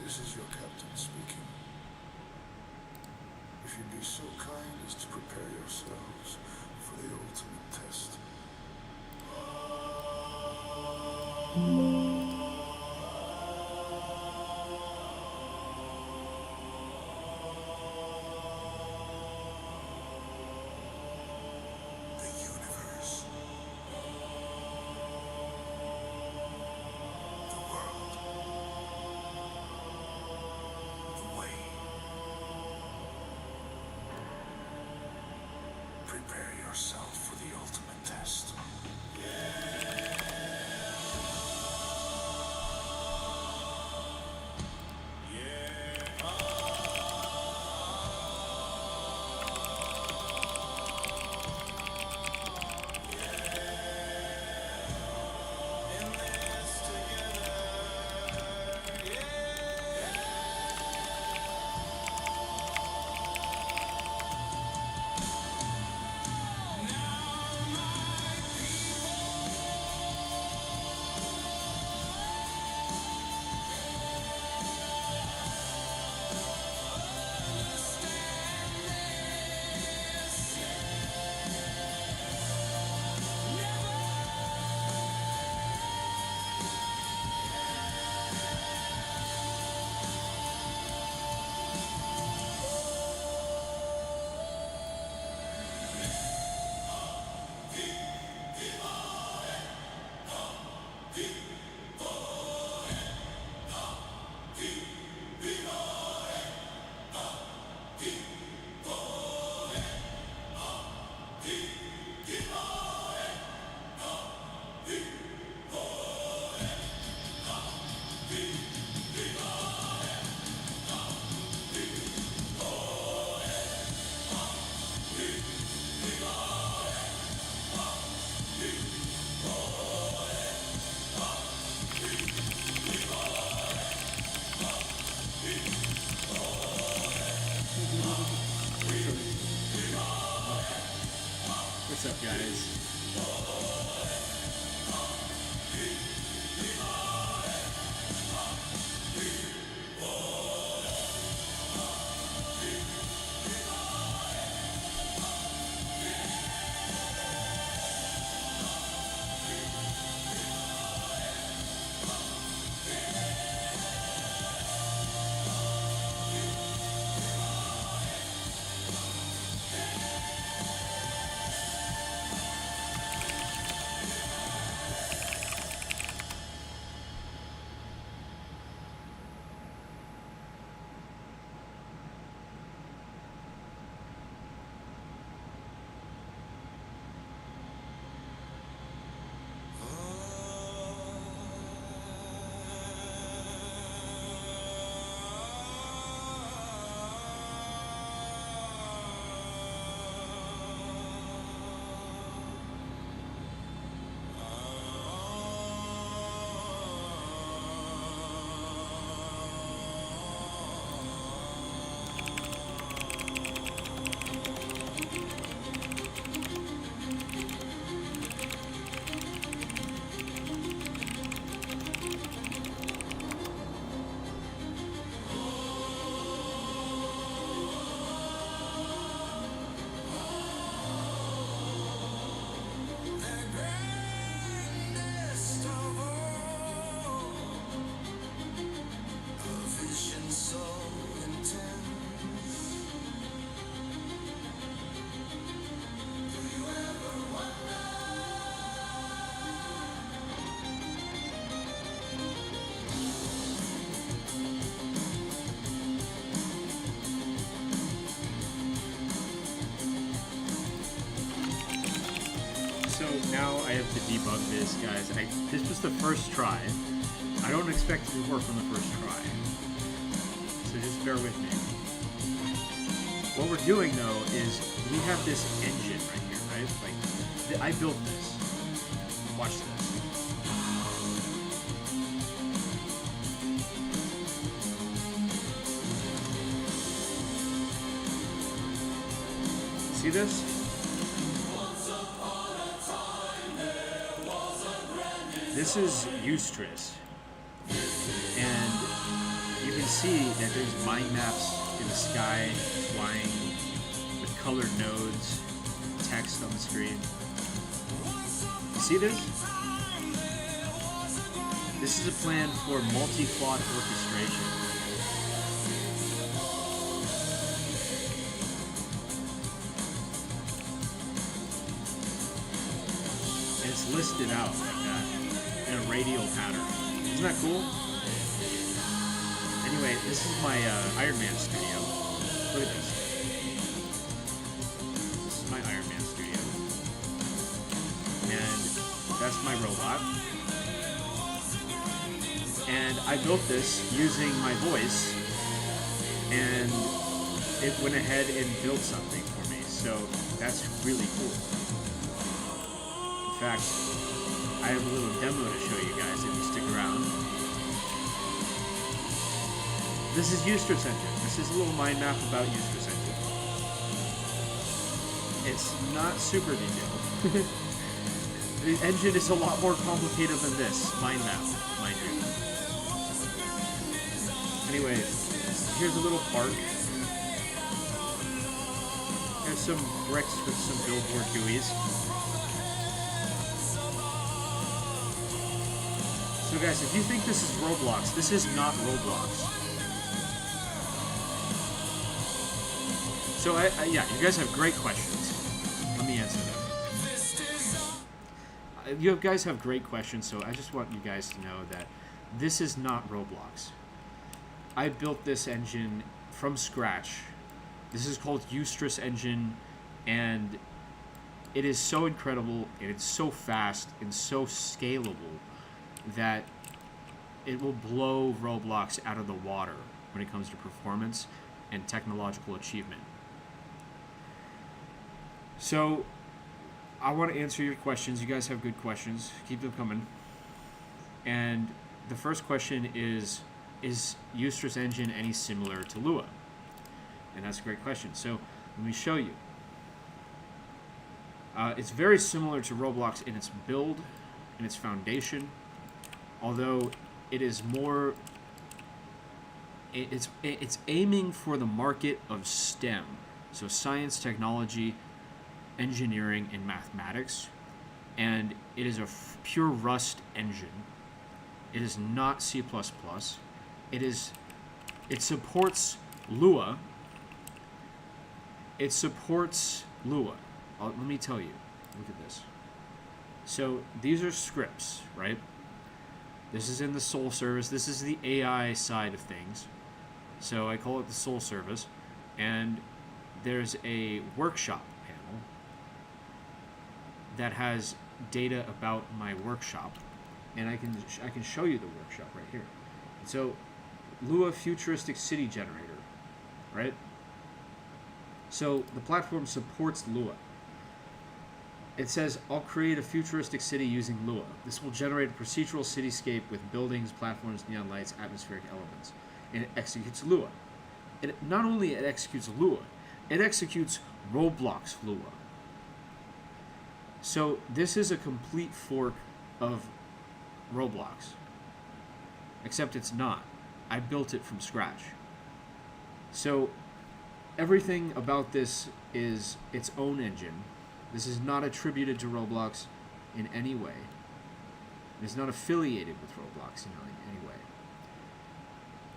This is your captain speaking. If you'd be so kind as to prepare yourselves for the ultimate test. The universe. The world. The way. Prepare yourself for the ultimate test. What's up, guys? So now I have to debug this, guys. This was the first try. I don't expect it to work on the first try. So just bear with me. What we're doing, though, is we have this engine right here, right? Like, I built this. Watch this. See this? This is Eustress, and you can can see that there's mind maps in the sky flying with colored nodes, text on the screen. You see this? This is a plan for multi-plot orchestration. And it's listed out like that in a radial pattern. Isn't that cool? Anyway, this is my Iron Man studio. Look at this. This is my Iron Man studio. And that's my robot. And I built this using my voice, and it went ahead and built something for me. So that's really cool. In fact, I have a little demo to show you guys if you stick around. This is Eustress Engine. This is a little mind map about Eustress Engine. It's not super detailed. The engine is a lot more complicated than this mind map, mind you. Anyway, here's a little park. There's some bricks with some billboard GUIs. So guys, if you think this is Roblox, this is not Roblox. So yeah, you guys have great questions. Let me answer them. You guys have great questions, so I just want you guys to know that this is not Roblox. I built this engine from scratch. This is called Eustress Engine, and it is so incredible, and it's so fast, and so scalable that it will blow Roblox out of the water when it comes to performance and technological achievement. So, I want to answer your questions. You guys have good questions. Keep them coming. And the first question is Eustress Engine any similar to Lua? And that's a great question. So, let me show you. It's very similar to Roblox in its build, in its foundation, although it is more... It's aiming for the market of STEM, so science, technology, engineering, and mathematics, and it is a pure Rust engine. It is not C++. It supports Lua. It supports Lua. Let me tell you. Look at this. So these are scripts, right? This is in the Soul service. This is the AI side of things. So I call it the Soul service, and there's a workshop panel that has data about my workshop, and I can show you the workshop right here. So Lua Futuristic City Generator, right? So the platform supports Lua. It says, I'll create a futuristic city using Lua. This will generate a procedural cityscape with buildings, platforms, neon lights, atmospheric elements. And it executes Lua. Not only it executes Lua, it executes Roblox Lua. So this is a complete fork of Roblox. Except it's not. I built it from scratch. So everything about this is its own engine. This is not attributed to Roblox in any way. It is not affiliated with Roblox in any way.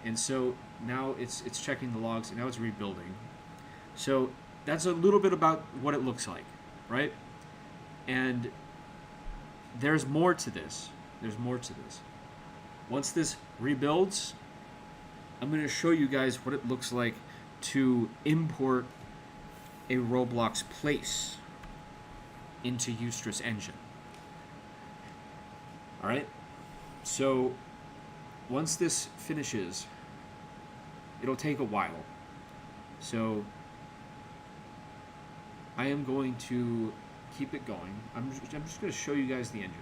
And so now it's checking the logs, and now it's rebuilding. So that's a little bit about what it looks like, right? And there's more to this. There's more to this. Once this rebuilds, I'm going to show you guys what it looks like to import a Roblox place into Eustress Engine. Alright? So, once this finishes, it'll take a while. So, I am going to keep it going. I'm just going to show you guys the engine.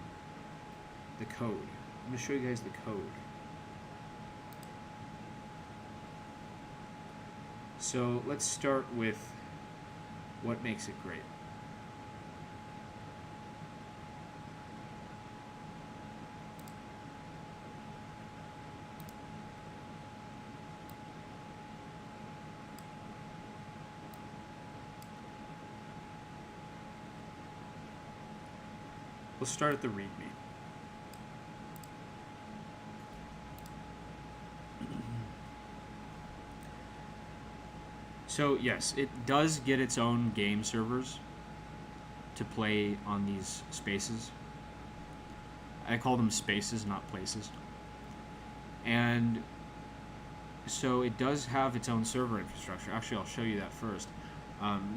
The code. I'm going to show you guys the code. So, let's start with what makes it great. We'll start at the README. So yes, it does get its own game servers to play on these spaces. I call them spaces, not places. And so it does have its own server infrastructure. Actually, I'll show you that first.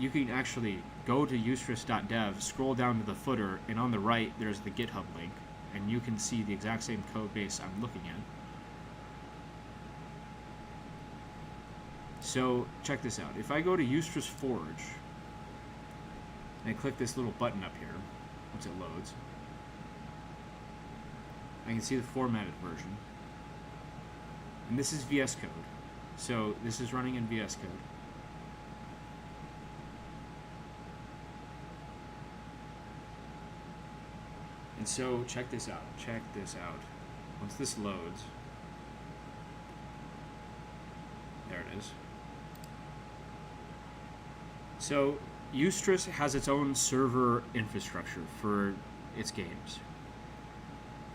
You can actually go to eustress.dev, scroll down to the footer, and on the right there's the GitHub link, and you can see the exact same code base I'm looking at. So check this out. If I go to Eustress Forge and I click this little button up here, once it loads, I can see the formatted version. And this is VS Code. So this is running in VS Code. And so check this out. Check this out. Once this loads, there it is. So Eustress has its own server infrastructure for its games.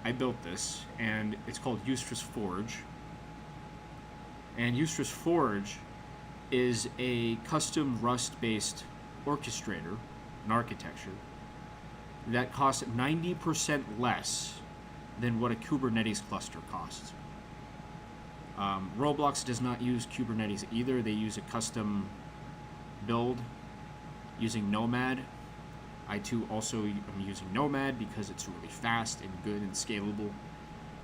I built this, and it's called Eustress Forge. And Eustress Forge is a custom Rust-based orchestrator, an architecture, that costs 90% less than what a Kubernetes cluster costs. Roblox does not use Kubernetes either. They use a custom build using Nomad. I too also am using Nomad because it's really fast and good and scalable.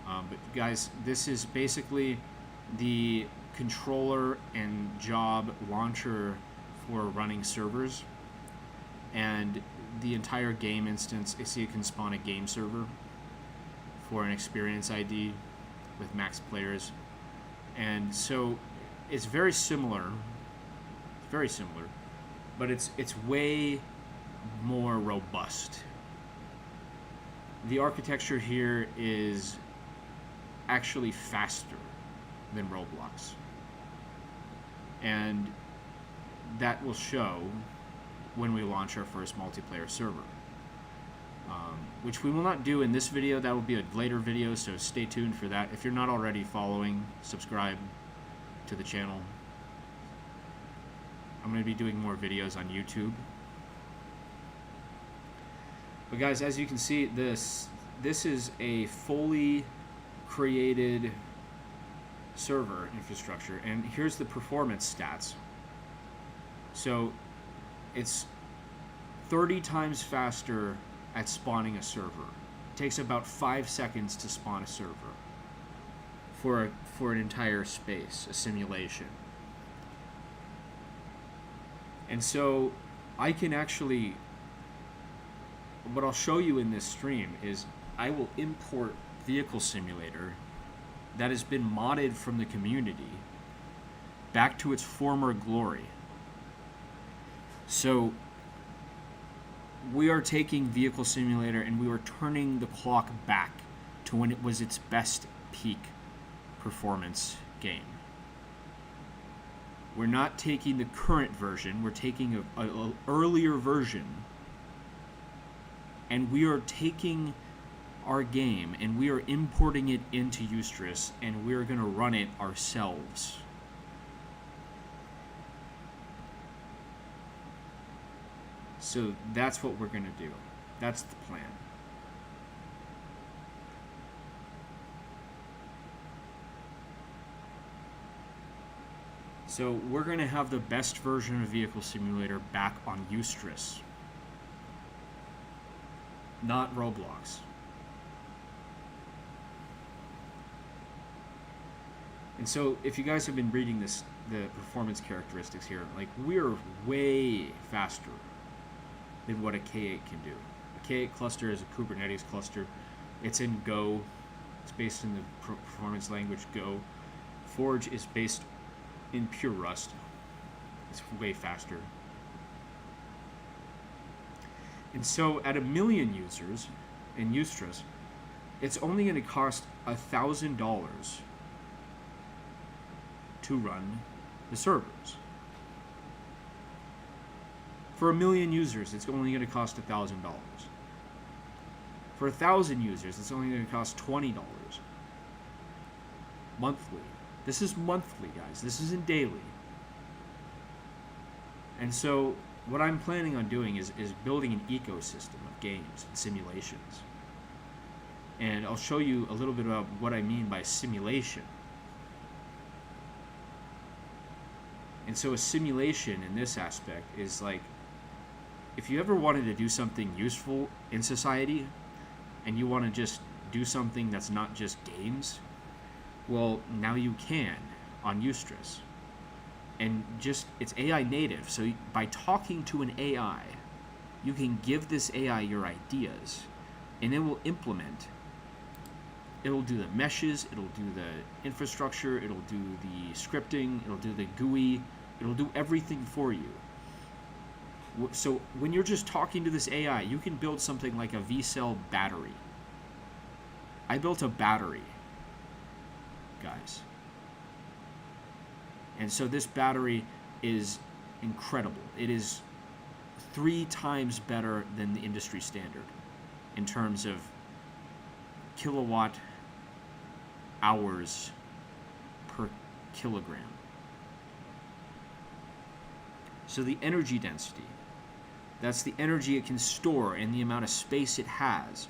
But guys, this is basically the controller and job launcher for running servers. And the entire game instance, I see it can spawn a game server for an experience ID with max players. And so it's very similar. It's very similar, but it's way more robust. The architecture here is actually faster than Roblox, and that will show when we launch our first multiplayer server, which we will not do in this video. That will be a later video, so stay tuned for that. If you're not already following, subscribe to the channel. I'm going to be doing more videos on YouTube. But guys, as you can see, this is a fully created server infrastructure, and here's the performance stats. So it's 30 times faster at spawning a server. It takes about 5 seconds to spawn a server for an entire space, a simulation. And so I can actually, what I'll show you in this stream is I will import Vehicle Simulator that has been modded from the community back to its former glory. So we are taking Vehicle Simulator and we are turning the clock back to when it was its best peak performance game. We're not taking the current version, we're taking an earlier version, and we are taking our game and we are importing it into Eustress, and we're going to run it ourselves. So that's what we're going to do. That's the plan. So we're going to have the best version of Vehicle Simulator back on Eustress, not Roblox. And so if you guys have been reading the performance characteristics here, like, we're way faster than what a K8 can do. A K8 cluster is a Kubernetes cluster. It's in Go. It's based in the performance language Go. Forge is based in pure Rust. It's way faster. And so at 1 million users in Eustress, it's only going to cost $1,000 to run the servers. For 1 million users, it's only going to cost $1,000. For 1,000 users, it's only going to cost $20 monthly. This is monthly, guys. This isn't daily. And so what I'm planning on doing is building an ecosystem of games and simulations. And I'll show you a little bit about what I mean by simulation. And so a simulation in this aspect is like, if you ever wanted to do something useful in society and you want to just do something that's not just games, well, now you can on Eustress. And just, it's AI native, so by talking to an AI, you can give this AI your ideas, and it will implement. It'll do the meshes, it'll do the infrastructure, it'll do the scripting, it'll do the GUI, it'll do everything for you. So when you're just talking to this AI, you can build something like a V-cell battery. I built a battery, guys. And so this battery is incredible. It is 3 times better than the industry standard in terms of kilowatt hours per kilogram. So the energy density, that's the energy it can store and the amount of space it has,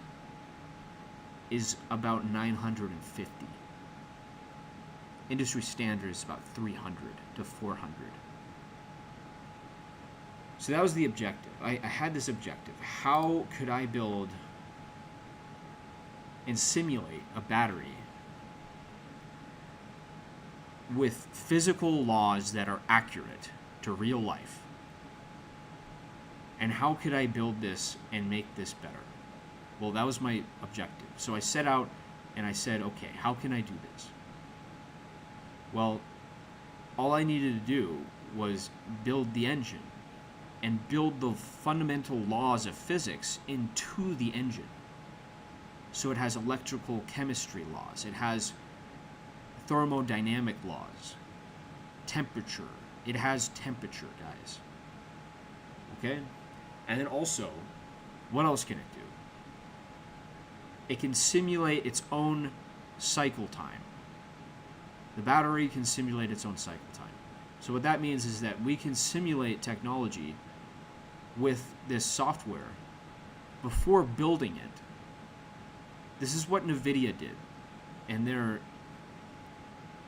is about 950. Industry standard is about 300 to 400. So that was the objective. I had this objective. How could I build and simulate a battery with physical laws that are accurate to real life? And how could I build this and make this better? Well, that was my objective. So I set out and I said, okay, how can I do this? Well, all I needed to do was build the engine and build the fundamental laws of physics into the engine. So it has electrical chemistry laws, it has thermodynamic laws, temperature. It has temperature, guys. Okay? And then also, what else can it do? It can simulate its own cycle time. The battery can simulate its own cycle time. So what that means is that we can simulate technology with this software before building it. This is what NVIDIA did, and their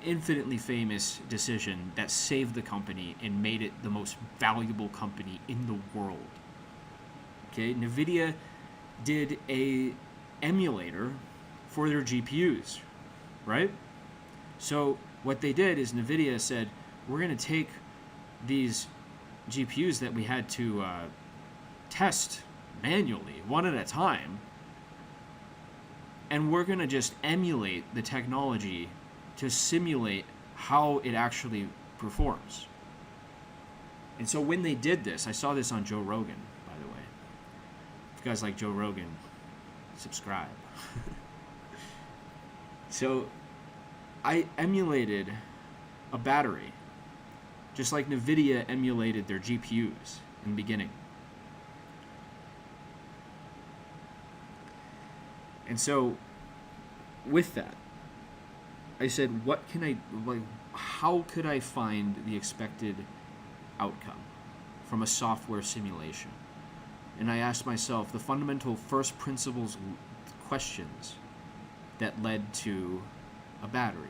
infinitely famous decision that saved the company and made it the most valuable company in the world. Okay, NVIDIA did a emulator for their GPUs, right? So what they did is NVIDIA said, we're going to take these GPUs that we had to test manually, one at a time, and we're going to just emulate the technology to simulate how it actually performs. And so when they did this, I saw this on Joe Rogan, by the way. If you guys like Joe Rogan, subscribe. So I emulated a battery, just like NVIDIA emulated their GPUs in the beginning. And so with that, I said, how could I find the expected outcome from a software simulation? And I asked myself the fundamental first principles questions that led to a battery.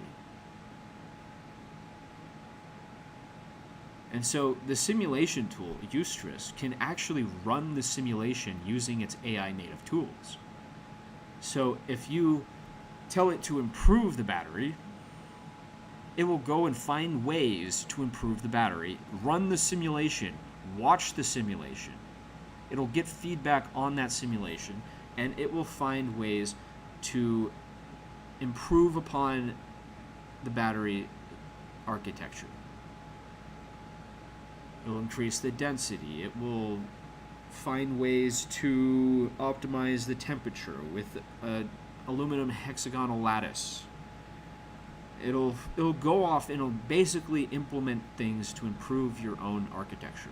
And so the simulation tool, Eustress, can actually run the simulation using its AI native tools. So if you tell it to improve the battery, it will go and find ways to improve the battery, run the simulation, watch the simulation. It'll get feedback on that simulation, and it will find ways to improve upon the battery architecture. It will increase the density. It will find ways to optimize the temperature with aluminum hexagonal lattice. It'll go off and it'll basically implement things to improve your own architecture.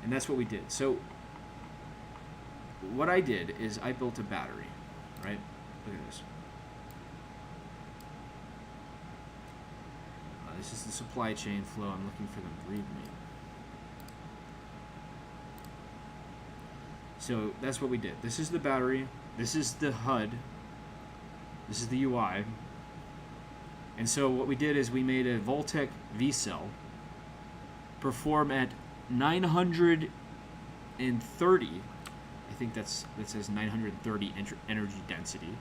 And that's what we did. So what I did is I built a battery, right? Look at this. This is the supply chain flow. I'm looking for the README. So that's what we did. This is the battery. This is the HUD. This is the UI. And so what we did is we made a Voltec V-cell perform at 930. I think that says 930 energy density,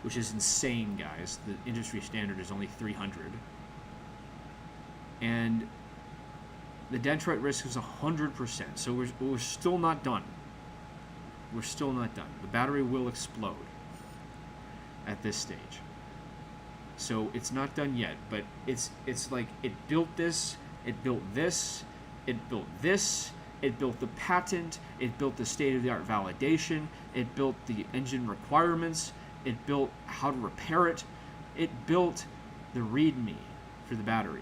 which is insane, guys. The industry standard is only 300. And the dendrite risk is 100%. So we're still not done. We're still not done. The battery will explode at this stage. So it's not done yet, but it's like it built this, it built this, it built this, it built the patent, it built the state-of-the-art validation, it built the engine requirements, it built how to repair it, it built the README for the battery.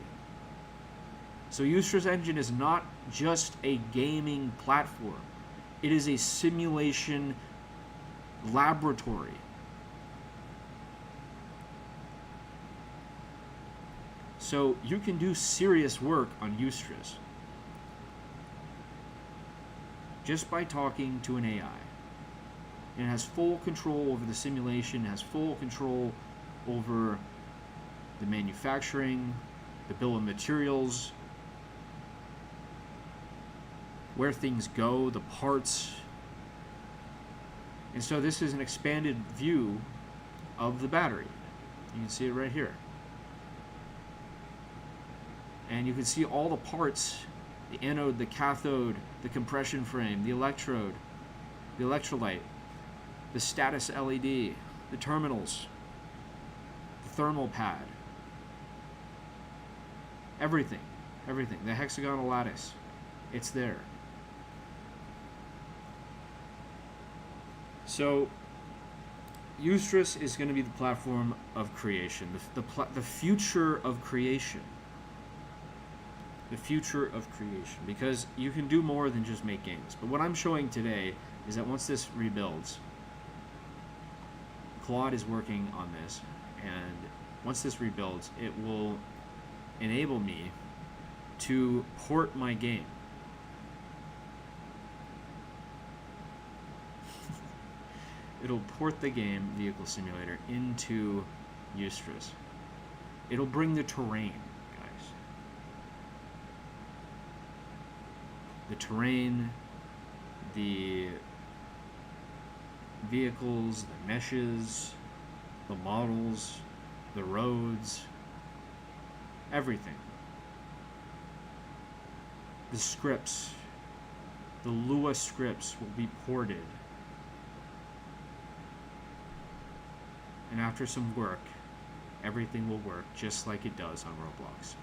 So Eustress Engine is not just a gaming platform. It is a simulation laboratory. So you can do serious work on Eustress just by talking to an AI. And it has full control over the simulation, it has full control over the manufacturing, the bill of materials, where things go, the parts. And so this is an expanded view of the battery. You can see it right here. And you can see all the parts, the anode, the cathode, the compression frame, the electrode, the electrolyte, the status LED, the terminals, the thermal pad, everything, the hexagonal lattice, it's there. So Eustress is going to be the platform of creation, the future of creation. The future of creation, because you can do more than just make games. But what I'm showing today is that once this rebuilds, Claude is working on this, and once this rebuilds, it will enable me to port my game. It'll port the game, Vehicle Simulator, into Eustress. It'll bring the terrain. The terrain, the vehicles, the meshes, the models, the roads, everything. The scripts, the Lua scripts will be ported. And after some work, everything will work just like it does on Roblox.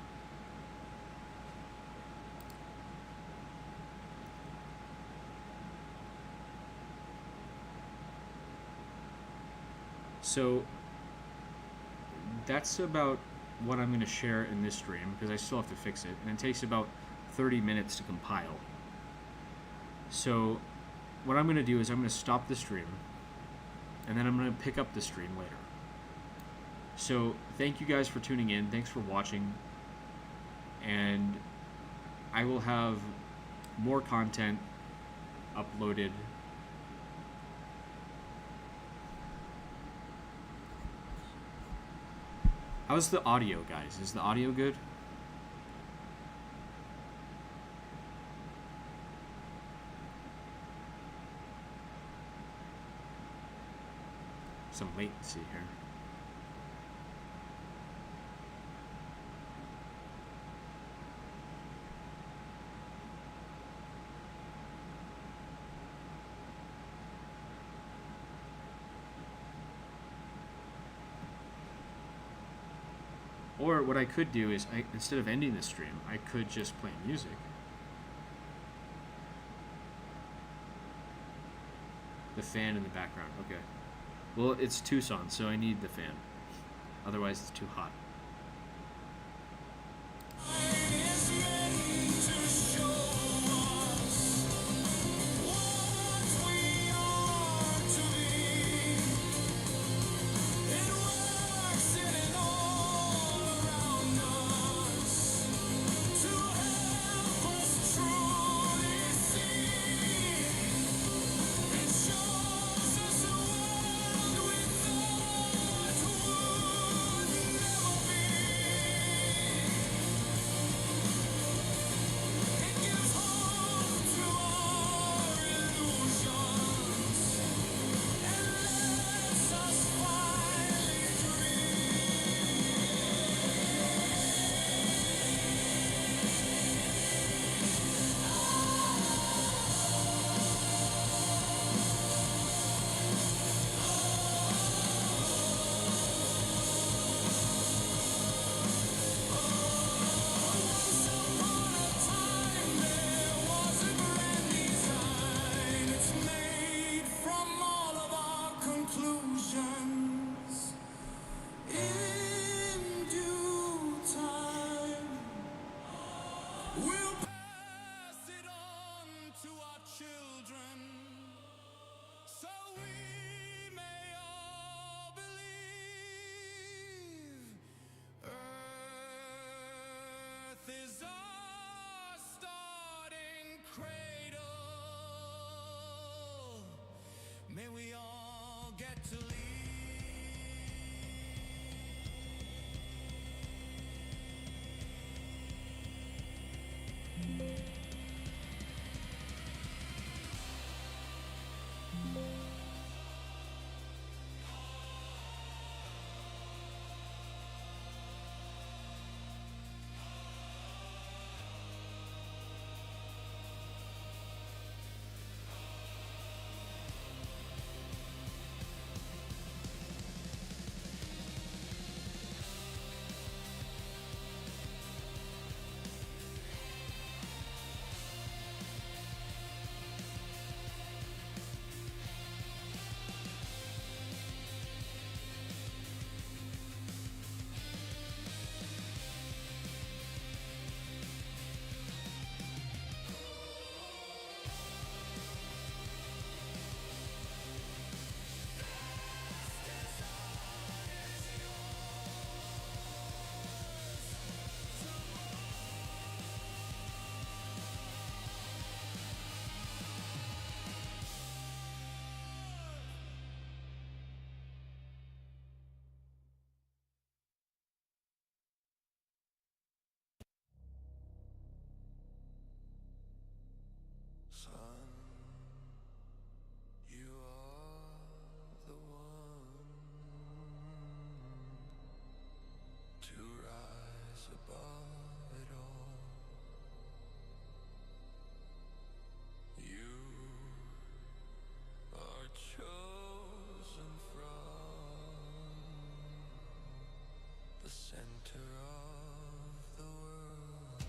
So that's about what I'm going to share in this stream, because I still have to fix it, and it takes about 30 minutes to compile. So what I'm going to do is I'm going to stop the stream, and then I'm going to pick up the stream later. So thank you guys for tuning in. Thanks for watching. And I will have more content uploaded. How's the audio, guys? Is the audio good? Some latency here. Or what I could do is, instead of ending the stream, I could just play music. The fan in the background, okay. Well, it's Tucson, so I need the fan. Otherwise, it's too hot. conclusions in due time. We'll pass it on to our children, so we may all believe Earth is our starting cradle. May we all get to leave. Son, you are the one to rise above it all. You are chosen from the center of the world.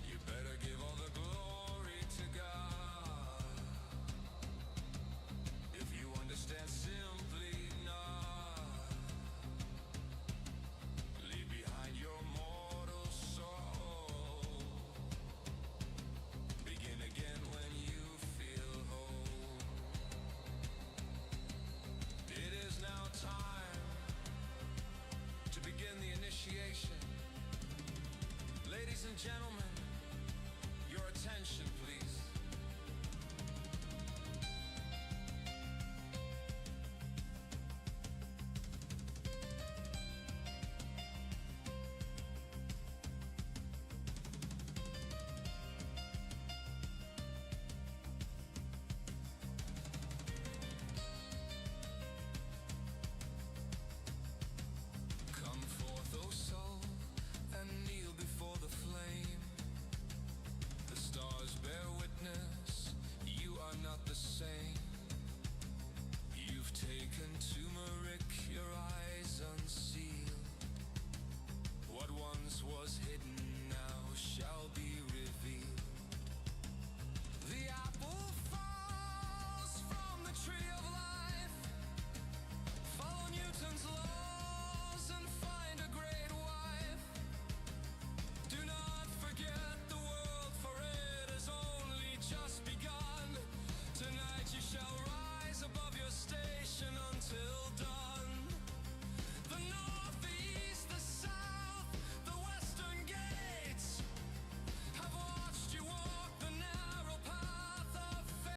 You better give all the glory to God. If you understand simply not, leave behind your mortal soul. Begin again when you feel whole. It is now time to begin the initiation. Ladies and gentlemen,